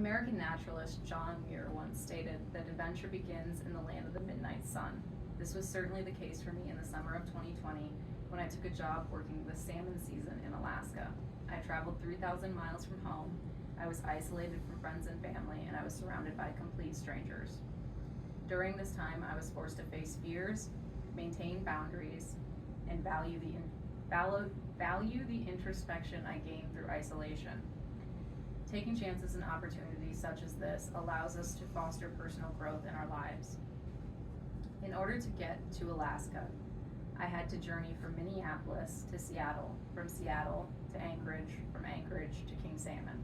American naturalist John Muir once stated that adventure begins in the land of the midnight sun. This was certainly the case for me in the summer of 2020 when I took a job working the salmon season in Alaska. I traveled 3,000 miles from home, I was isolated from friends and family, and I was surrounded by complete strangers. During this time, I was forced to face fears, maintain boundaries, and value the introspection I gained through isolation. Taking chances and opportunities such as this allows us to foster personal growth in our lives. In order to get to Alaska, I had to journey from Minneapolis to Seattle, from Seattle to Anchorage, from Anchorage to King Salmon.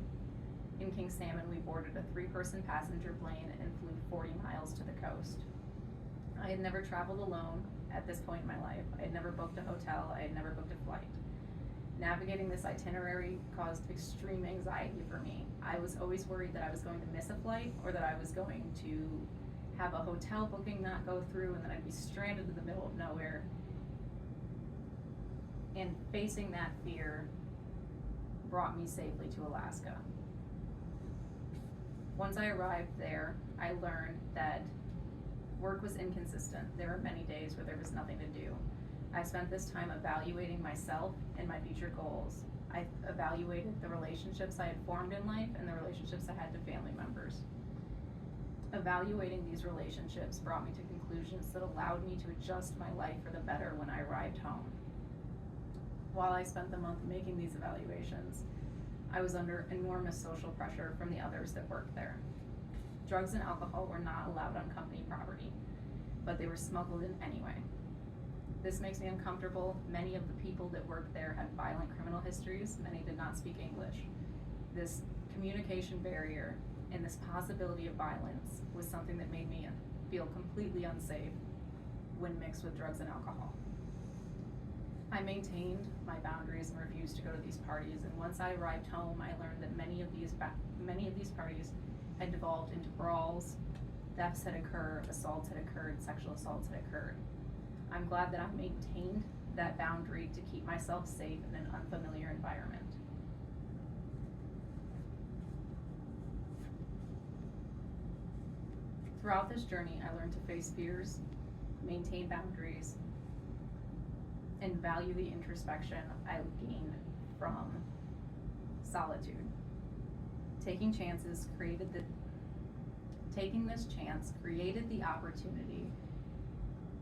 In King Salmon, we boarded a 3-person passenger plane and flew 40 miles to the coast. I had never traveled alone at this point in my life. I had never booked a hotel. I had never booked a flight. Navigating this itinerary caused extreme anxiety for me. I was always worried that I was going to miss a flight or that I was going to have a hotel booking not go through and then I'd be stranded in the middle of nowhere. And facing that fear brought me safely to Alaska. Once I arrived there, I learned that work was inconsistent. There were many days where there was nothing to do. I spent this time evaluating myself and my future goals. I evaluated the relationships I had formed in life and the relationships I had to family members. Evaluating these relationships brought me to conclusions that allowed me to adjust my life for the better when I arrived home. While I spent the month making these evaluations, I was under enormous social pressure from the others that worked there. Drugs and alcohol were not allowed on company property, but they were smuggled in anyway. This makes me uncomfortable. Many of the people that worked there had violent criminal histories. Many did not speak English. This communication barrier and this possibility of violence was something that made me feel completely unsafe when mixed with drugs and alcohol. I maintained my boundaries and refused to go to these parties, and once I arrived home, I learned that many of these parties had devolved into brawls, thefts had occurred, assaults had occurred, sexual assaults had occurred. I'm glad that I maintained that boundary to keep myself safe in an unfamiliar environment. Throughout this journey, I learned to face fears, maintain boundaries, and value the introspection I gained from solitude. Taking this chance created the opportunity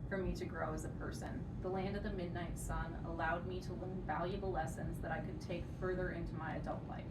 for me to grow as a person. The land of the midnight sun allowed me to learn valuable lessons that I could take further into my adult life.